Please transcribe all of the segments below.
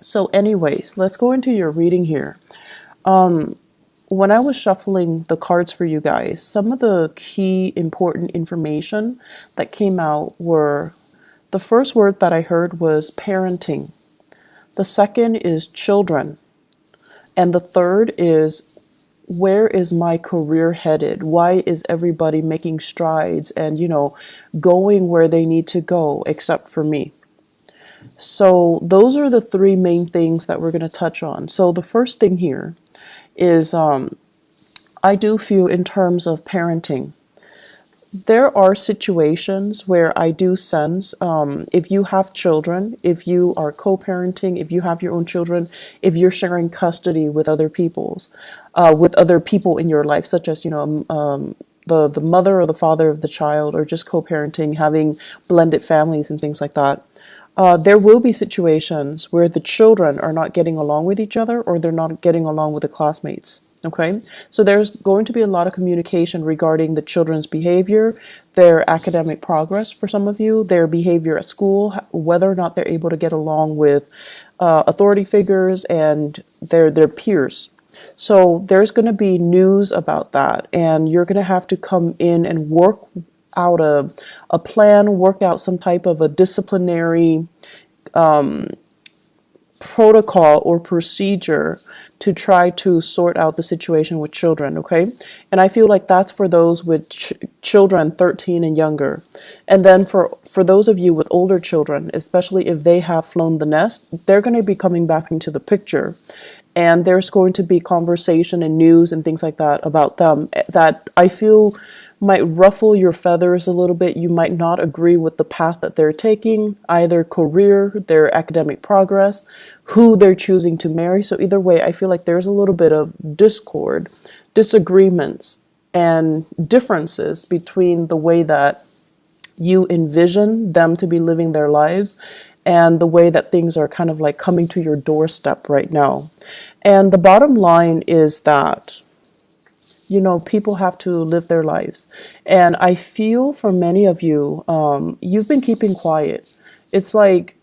So anyways, let's go into your reading here. When I was shuffling the cards for you guys, some of the key important information that came out were, the first word that I heard was parenting. The second is children. And the third is, where is my career headed? Why is everybody making strides and, going where they need to go except for me? So those are the three main things that we're going to touch on. So the first thing here is, I do feel in terms of parenting, there are situations where I do sense, if you have children, if you are co-parenting, if you have your own children, if you're sharing custody with with other people in your life, such as, the mother or the father of the child, or just co-parenting, having blended families and things like that. There will be situations where the children are not getting along with each other, or they're not getting along with the classmates. Okay, so there's going to be a lot of communication regarding the children's behavior, their academic progress for some of you, their behavior at school, whether or not they're able to get along with authority figures and their peers. So there's going to be news about that, and you're going to have to come in and work out a plan, work out some type of a disciplinary protocol or procedure to try to sort out the situation with children, okay? And I feel like that's for those with children 13 and younger. And then for those of you with older children, especially if they have flown the nest, they're going to be coming back into the picture. And there's going to be conversation and news and things like that about them that I feel might ruffle your feathers a little bit. You might not agree with the path that they're taking, either career, their academic progress, who they're choosing to marry. So either way, I feel like there's a little bit of discord, disagreements, and differences between the way that you envision them to be living their lives and the way that things are kind of like coming to your doorstep right now. And the bottom line is that, people have to live their lives. And I feel for many of you, you've been keeping quiet. It's like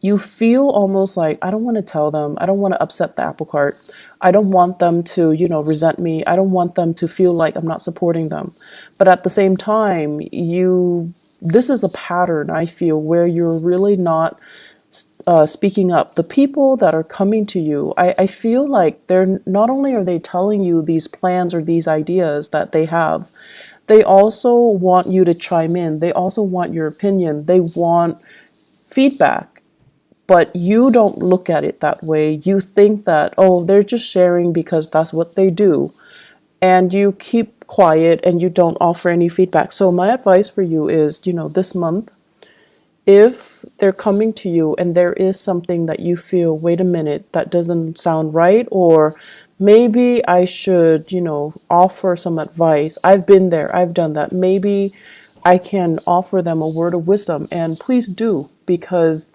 you feel almost like, I don't want to tell them. I don't want to upset the apple cart. I don't want them to, resent me. I don't want them to feel like I'm not supporting them. But at the same time, this is a pattern, I feel, where you're really not speaking up. The people that are coming to you, I feel like they're not only are they telling you these plans or these ideas that they have, they also want you to chime in. They also want your opinion. They want feedback. But you don't look at it that way. You think that, oh, they're just sharing because that's what they do. And you keep quiet and you don't offer any feedback. So my advice for you is, this month, if they're coming to you and there is something that you feel, wait a minute, that doesn't sound right, or maybe I should, offer some advice. I've been there, I've done that. Maybe I can offer them a word of wisdom, and please do, because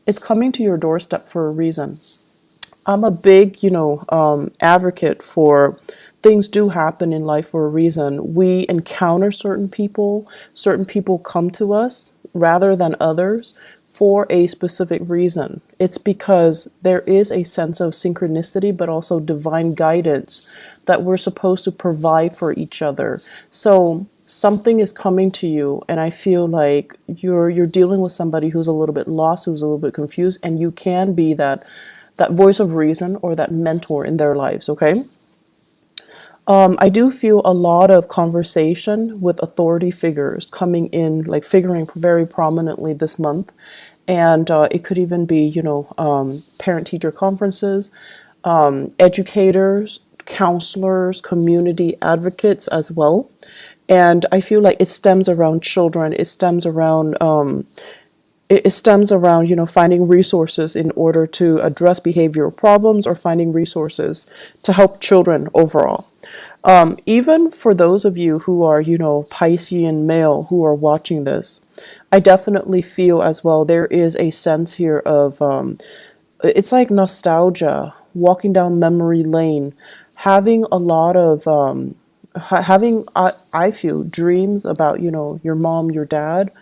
it's coming to your doorstep for a reason. I'm a big, advocate for things do happen in life for a reason. We encounter certain people come to us rather than others for a specific reason. It's because there is a sense of synchronicity, but also divine guidance that we're supposed to provide for each other. So something is coming to you, and I feel like you're dealing with somebody who's a little bit lost, who's a little bit confused, and you can be that voice of reason or that mentor in their lives, okay? I do feel a lot of conversation with authority figures coming in, like figuring very prominently this month. And it could even be, parent-teacher conferences, educators, counselors, community advocates as well. And I feel like it stems around children. It stems around, finding resources in order to address behavioral problems, or finding resources to help children overall. Even for those of you who are, Piscean male who are watching this, I definitely feel as well there is a sense here of, it's like nostalgia, walking down memory lane, having a lot of, I feel, dreams about, your mom, your dad,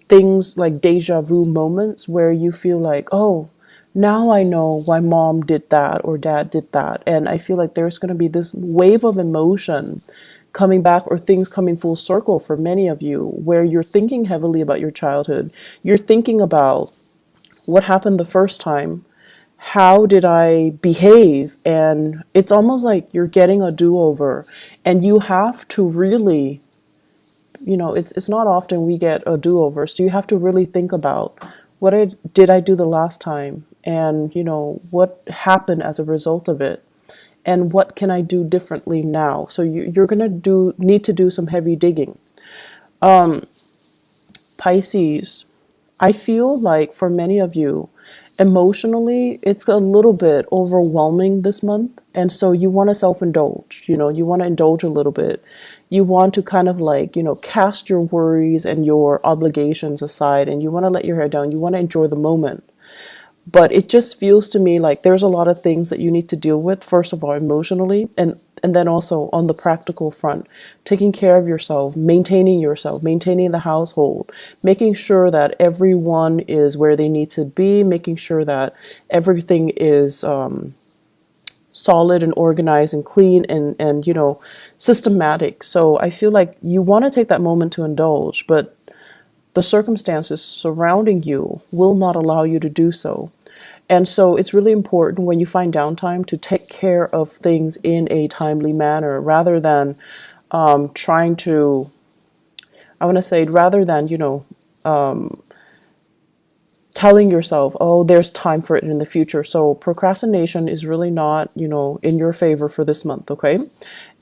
things like deja vu moments where you feel like, oh, Now I know why mom did that or dad did that. And I feel like there's going to be this wave of emotion coming back, or things coming full circle for many of you, where you're thinking heavily about your childhood. You're thinking about what happened the first time. How did I behave? And it's almost like you're getting a do-over, and you have to really, it's not often we get a do-over, so you have to really think about did I do the last time, and what happened as a result of it, and what can I do differently now. So you're gonna need to do some heavy digging. Pisces, I feel like for many of you, emotionally, it's a little bit overwhelming this month. And so you want to self indulge, you want to indulge a little bit. You want to kind of like, cast your worries and your obligations aside, and you want to let your hair down. You want to enjoy the moment. But it just feels to me like there's a lot of things that you need to deal with, first of all, emotionally, and then also on the practical front, taking care of yourself, maintaining the household, making sure that everyone is where they need to be, making sure that everything is solid and organized and clean and systematic. So I feel like you want to take that moment to indulge, but the circumstances surrounding you will not allow you to do so. And so it's really important when you find downtime to take care of things in a timely manner, rather than trying to, I want to say, rather than, telling yourself, oh, there's time for it in the future. So procrastination is really not, in your favor for this month, okay?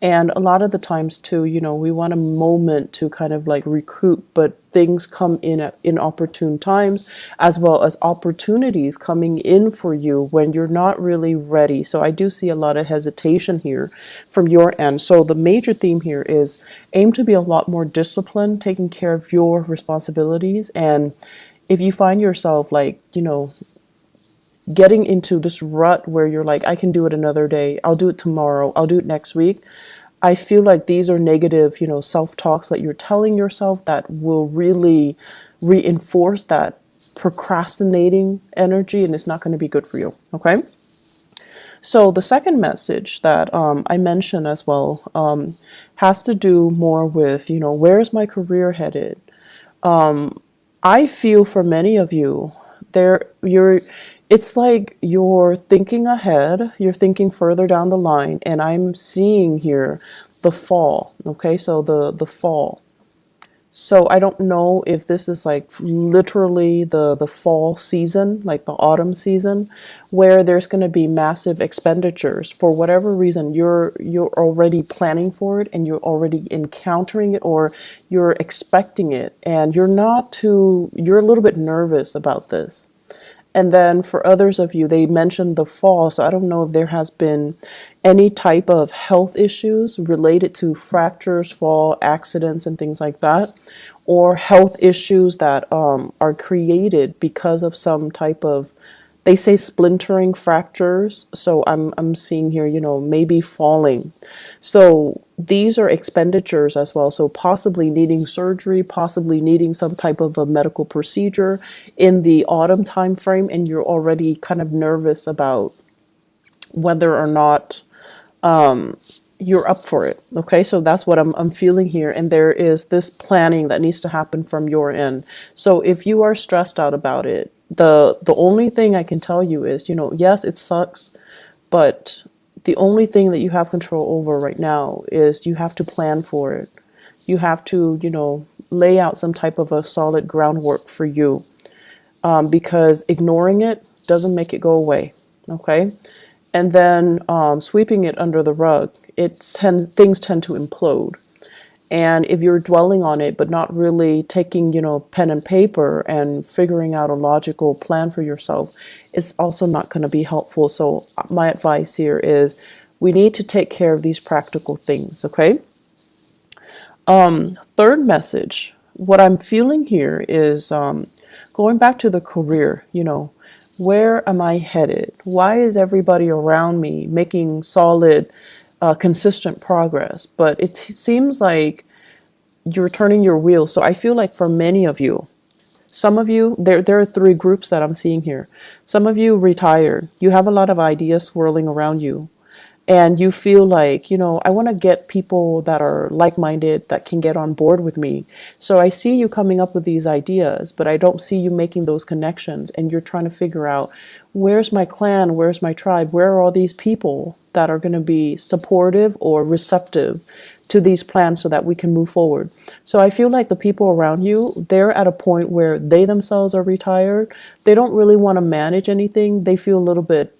And a lot of the times too, we want a moment to kind of like recoup, but things come in at inopportune times, as well as opportunities coming in for you when you're not really ready. So I do see a lot of hesitation here from your end. So the major theme here is aim to be a lot more disciplined, taking care of your responsibilities. And if you find yourself like, getting into this rut where you're like, I can do it another day, I'll do it tomorrow, I'll do it next week, I feel like these are negative, self-talks that you're telling yourself that will really reinforce that procrastinating energy, and it's not going to be good for you. Okay. So the second message that I mentioned as well has to do more with, where's my career headed? I feel for many of you, it's like you're thinking ahead, you're thinking further down the line, and I'm seeing here the fall. Okay, so the fall. So I don't know if this is like literally the fall season, like the autumn season, where there's going to be massive expenditures for whatever reason. You're already planning for it, and you're already encountering it, or you're expecting it, and you're a little bit nervous about this. And then for others of you, they mentioned the fall. So I don't know if there has been any type of health issues related to fractures, fall, accidents, and things like that, or health issues that are created because of some type of, they say, splintering fractures. So I'm seeing here, maybe falling. So these are expenditures as well. So possibly needing surgery, possibly needing some type of a medical procedure in the autumn time frame, and you're already kind of nervous about whether or not you're up for it. Okay, so that's what I'm feeling here. And there is this planning that needs to happen from your end. So if you are stressed out about it, the only thing I can tell you is, yes, it sucks, but the only thing that you have control over right now is you have to plan for it. You have to, lay out some type of a solid groundwork for you, because ignoring it doesn't make it go away. Okay. And then sweeping it under the rug, things tend to implode. And if you're dwelling on it, but not really taking, pen and paper and figuring out a logical plan for yourself, it's also not going to be helpful. So my advice here is we need to take care of these practical things. Okay. Third message, what I'm feeling here is going back to the career, where am I headed? Why is everybody around me making solid, consistent progress? But it seems like you're turning your wheel. So I feel like for many of you, Some of you, there are three groups that I'm seeing here. Some of you retired. You have a lot of ideas swirling around you. And you feel like, I want to get people that are like-minded that can get on board with me. So I see you coming up with these ideas, but I don't see you making those connections. And you're trying to figure out, where's my clan? Where's my tribe? Where are all these people that are going to be supportive or receptive to these plans so that we can move forward? So I feel like the people around you, they're at a point where they themselves are retired. They don't really want to manage anything. They feel a little bit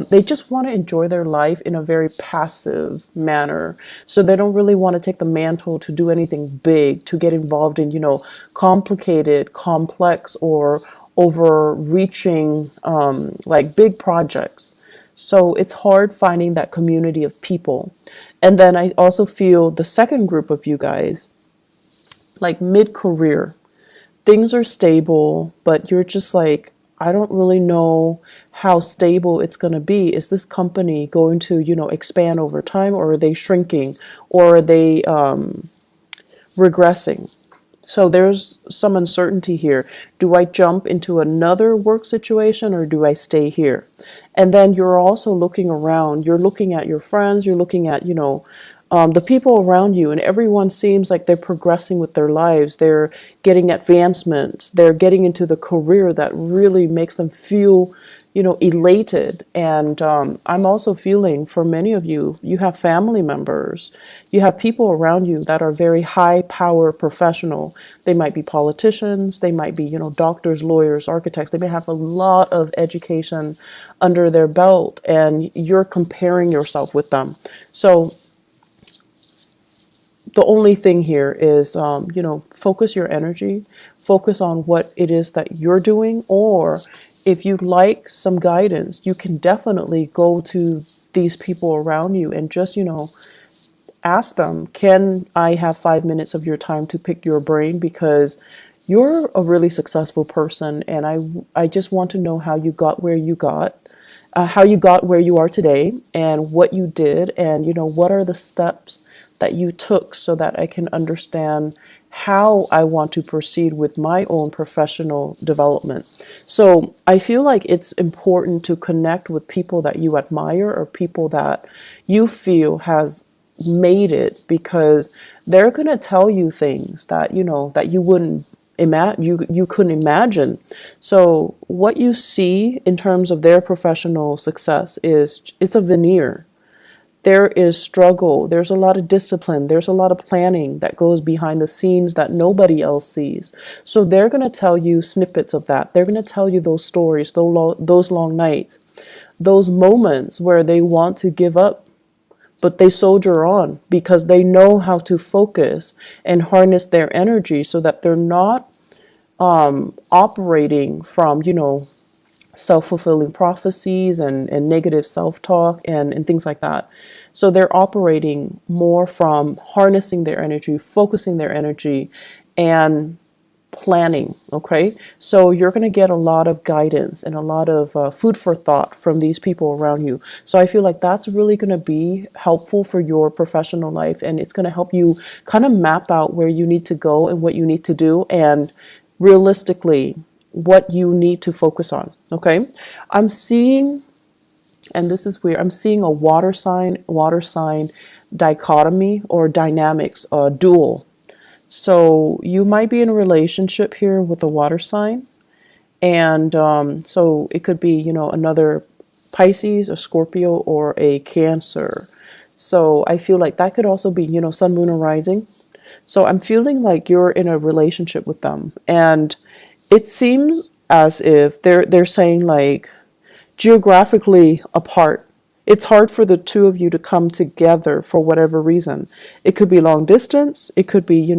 they just want to enjoy their life in a very passive manner. So they don't really want to take the mantle to do anything big, to get involved in, complicated, complex, or overreaching, like big projects. So it's hard finding that community of people. And then I also feel the second group of you guys, like mid-career, things are stable, but you're just like, I don't really know how stable it's going to be. Is this company going to, expand over time, or are they shrinking, or are they regressing? So there's some uncertainty here. Do I jump into another work situation, or do I stay here? And then you're also looking around. You're looking at your friends. You're looking at, the people around you, and everyone seems like they're progressing with their lives. They're getting advancements. They're getting into the career that really makes them feel, elated. And I'm also feeling, for many of you, you have family members, you have people around you that are very high power professional. They might be politicians, they might be, doctors, lawyers, architects. They may have a lot of education under their belt, and you're comparing yourself with them. So the only thing here is, focus your energy, focus on what it is that you're doing, or if you'd like some guidance, you can definitely go to these people around you and just, ask them, can I have 5 minutes of your time to pick your brain? Because you're a really successful person, and I just want to know how you got where you got. How you got where you are today, and what you did, and what are the steps that you took, so that I can understand how I want to proceed with my own professional development. So I feel like it's important to connect with people that you admire, or people that you feel has made it, because they're going to tell you things that that you wouldn't you couldn't imagine. So what you see in terms of their professional success is, it's a veneer. There is struggle, there's a lot of discipline, there's a lot of planning that goes behind the scenes that nobody else sees. So they're going to tell you snippets of that. They're going to tell you those stories, those long nights, those moments where they want to give up, but they soldier on because they know how to focus and harness their energy, so that they're not operating from, self-fulfilling prophecies and negative self-talk and things like that. So they're operating more from harnessing their energy, focusing their energy, and planning. Okay, so you're going to get a lot of guidance and a lot of food for thought from these people around you. So I feel like that's really going to be helpful for your professional life, and it's going to help you kind of map out where you need to go and what you need to do, and realistically what you need to focus on. Okay, I'm seeing, and this is weird, I'm seeing a water sign dichotomy or dynamics, dual. So you might be in a relationship here with a water sign, and so it could be, another Pisces, a Scorpio, or a Cancer. So I feel like that could also be, sun, moon, or rising. So I'm feeling like you're in a relationship with them, and it seems as if they're saying, like, geographically apart. It's hard for the two of you to come together for whatever reason. It could be long distance. It could be, you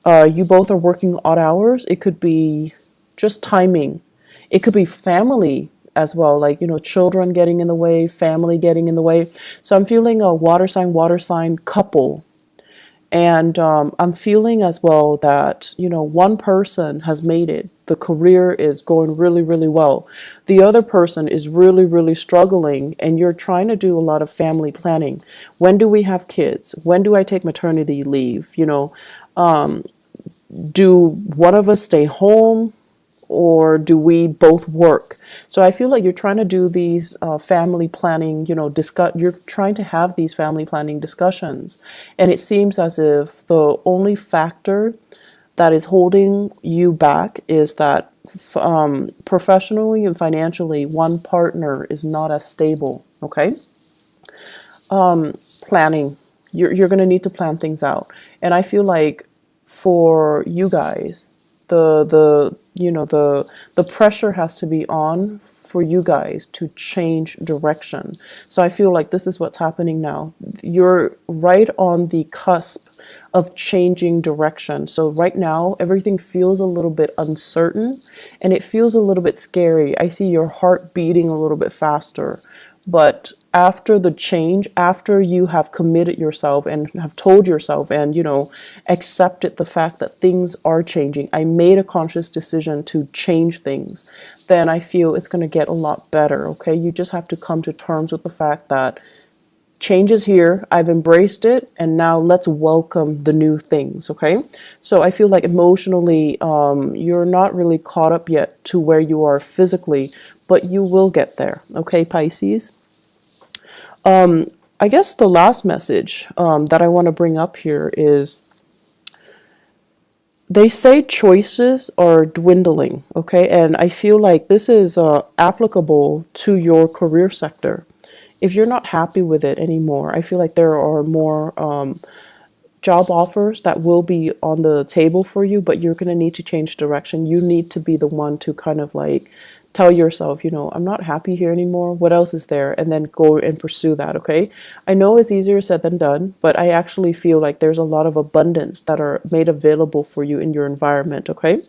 both are working odd hours. It could be just timing. It could be family as well, like, children getting in the way, family getting in the way. So I'm feeling a water sign couple. And I'm feeling as well that, one person has made it. The career is going really, really well. The other person is really, really struggling, and you're trying to do a lot of family planning. When do we have kids? When do I take maternity leave? do one of us stay home, or do we both work? So I feel like you're trying to do these family planning, you're trying to have these family planning discussions. And it seems as if the only factor that is holding you back is that professionally and financially, one partner is not as stable. Okay. Planning. You're going to need to plan things out. And I feel like for you guys, the pressure has to be on for you guys to change direction. So I feel like this is what's happening now. You're right on the cusp of changing direction. So right now everything feels a little bit uncertain and it feels a little bit scary. I see your heart beating a little bit faster. But after the change, after you have committed yourself and have told yourself and, accepted the fact that things are changing, I made a conscious decision to change things, then I feel it's going to get a lot better. Okay. You just have to come to terms with the fact that change is here. I've embraced it. And now let's welcome the new things. Okay. So I feel like emotionally, you're not really caught up yet to where you are physically, but you will get there. Okay, Pisces. I guess the last message that I want to bring up here is they say choices are dwindling, okay? And I feel like this is applicable to your career sector. If you're not happy with it anymore, I feel like there are more job offers that will be on the table for you, but you're going to need to change direction. You need to be the one to kind of like tell yourself, I'm not happy here anymore. What else is there? And then go and pursue that, okay? I know it's easier said than done, but I actually feel like there's a lot of abundance that are made available for you in your environment, okay?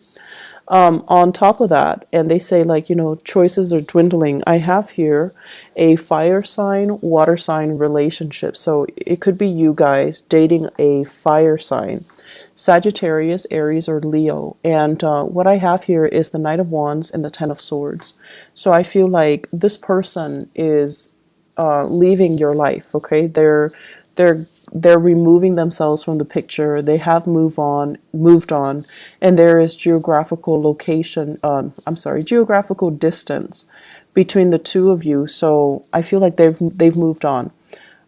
On top of that, and they say like, choices are dwindling. I have here a fire sign, water sign relationship. So it could be you guys dating a fire sign, Sagittarius, Aries, or Leo. And what I have here is the Knight of Wands and the Ten of Swords. So I feel like this person is leaving your life. Okay, they're removing themselves from the picture. They have moved on, and there is geographical location. Geographical distance between the two of you. So I feel like they've moved on.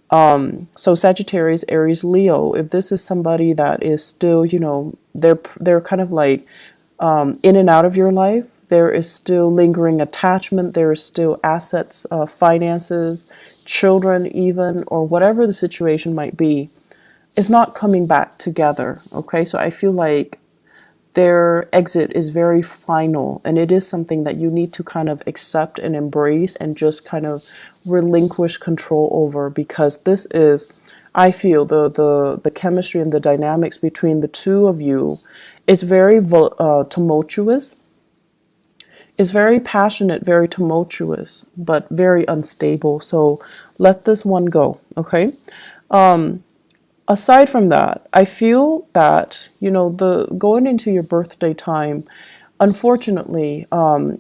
So Sagittarius, Aries, Leo. If this is somebody that is still, they're kind of like in and out of your life. There is still lingering attachment. There is still assets, finances, children even, or whatever the situation might be. It's not coming back together. Okay, so I feel like their exit is very final, and it is something that you need to kind of accept and embrace and just kind of relinquish control over, because this is, I feel, the chemistry and the dynamics between the two of you. It's very tumultuous. It's very passionate, very tumultuous, but very unstable. So let this one go, okay? Aside from that, I feel that, the going into your birthday time, unfortunately,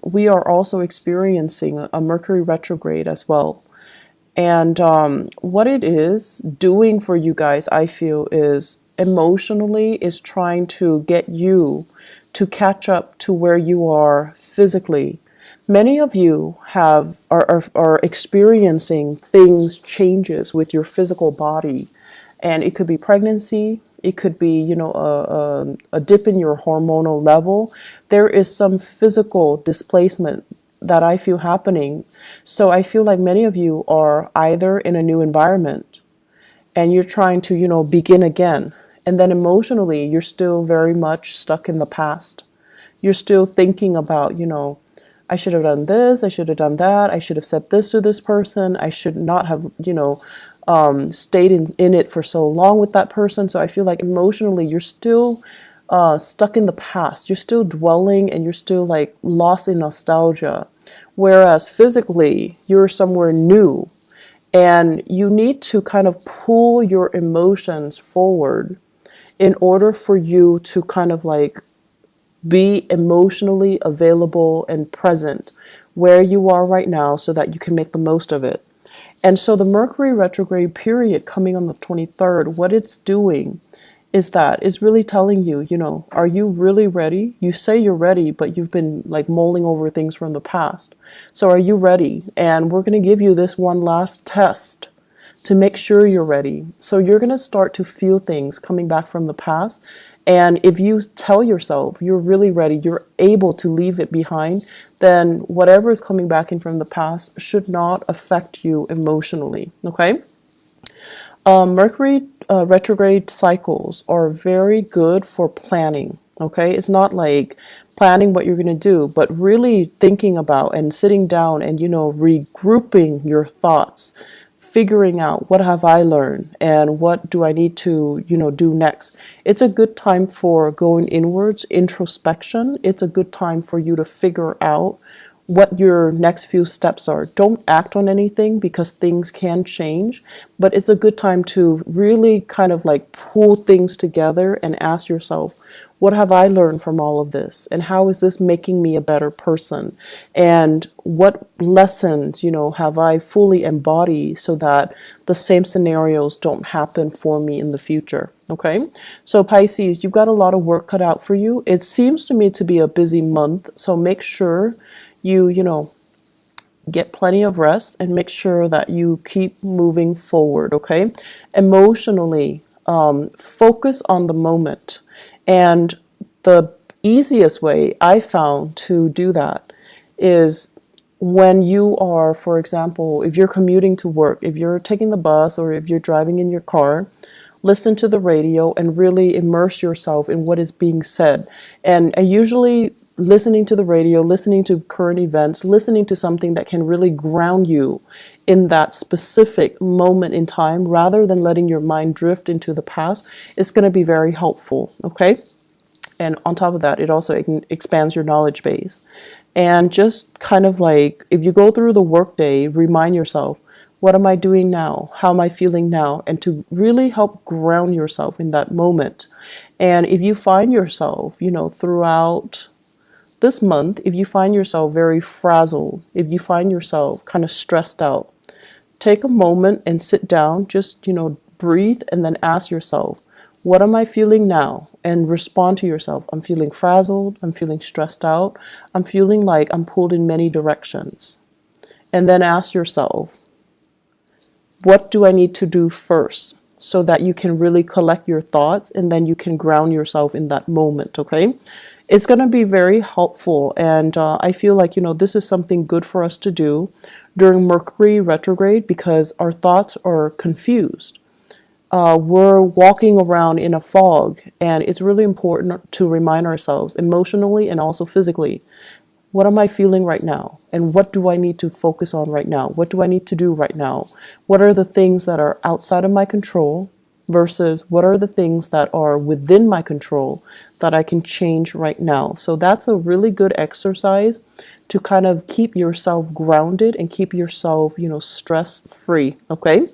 we are also experiencing a Mercury retrograde as well. And what it is doing for you guys, I feel, is emotionally is trying to get you to catch up to where you are physically. Many of you are experiencing changes with your physical body, and it could be pregnancy. It could be, a dip in your hormonal level. There is some physical displacement that I feel happening. So I feel like many of you are either in a new environment and you're trying to, begin again. And then emotionally, you're still very much stuck in the past. You're still thinking about, I should have done this, I should have done that, I should have said this to this person, I should not have, stayed in it for so long with that person. So I feel like emotionally, you're still stuck in the past. You're still dwelling and you're still like lost in nostalgia. Whereas physically, you're somewhere new, and you need to kind of pull your emotions forward in order for you to kind of like be emotionally available and present where you are right now so that you can make the most of it. And so the Mercury retrograde period coming on the 23rd, what it's doing is really telling you, are you really ready? You say you're ready, but you've been like mulling over things from the past. So are you ready? And we're going to give you this one last test to make sure you're ready. So you're going to start to feel things coming back from the past. And if you tell yourself you're really ready, you're able to leave it behind, then whatever is coming back in from the past should not affect you emotionally. Okay? Mercury retrograde cycles are very good for planning. Okay, it's not like planning what you're going to do, but really thinking about and sitting down and regrouping your thoughts, figuring out what have I learned and what do I need to do next. It's a good time for going inwards, introspection. It's a good time for you to figure out what your next few steps are. Don't act on anything because things can change, but it's a good time to really kind of like pull things together and ask yourself, what have I learned from all of this? And how is this making me a better person? And what lessons, have I fully embodied so that the same scenarios don't happen for me in the future? Okay. So Pisces, you've got a lot of work cut out for you. It seems to me to be a busy month. So make sure you get plenty of rest and make sure that you keep moving forward. Okay. Emotionally, focus on the moment. And the easiest way I found to do that is when you are, for example, if you're commuting to work, if you're taking the bus or if you're driving in your car, listen to the radio and really immerse yourself in what is being said. And usually listening to the radio, listening to current events, listening to something that can really ground you in that specific moment in time rather than letting your mind drift into the past is going to be very helpful. Okay. And on top of that, it also expands your knowledge base. And just kind of like, if you go through the workday, remind yourself, what am I doing now? How am I feeling now? And to really help ground yourself in that moment. And if you find yourself, throughout this month, if you find yourself very frazzled, if you find yourself kind of stressed out, take a moment and sit down, just, breathe and then ask yourself, what am I feeling now? And respond to yourself. I'm feeling frazzled. I'm feeling stressed out. I'm feeling like I'm pulled in many directions. And then ask yourself, what do I need to do first? So that you can really collect your thoughts and then you can ground yourself in that moment, okay? It's going to be very helpful. And I feel like, this is something good for us to do during Mercury retrograde because our thoughts are confused. We're walking around in a fog, and it's really important to remind ourselves emotionally and also physically, what am I feeling right now? And what do I need to focus on right now? What do I need to do right now? What are the things that are outside of my control versus what are the things that are within my control that I can change right now? So that's a really good exercise to kind of keep yourself grounded and keep yourself, stress free. Okay.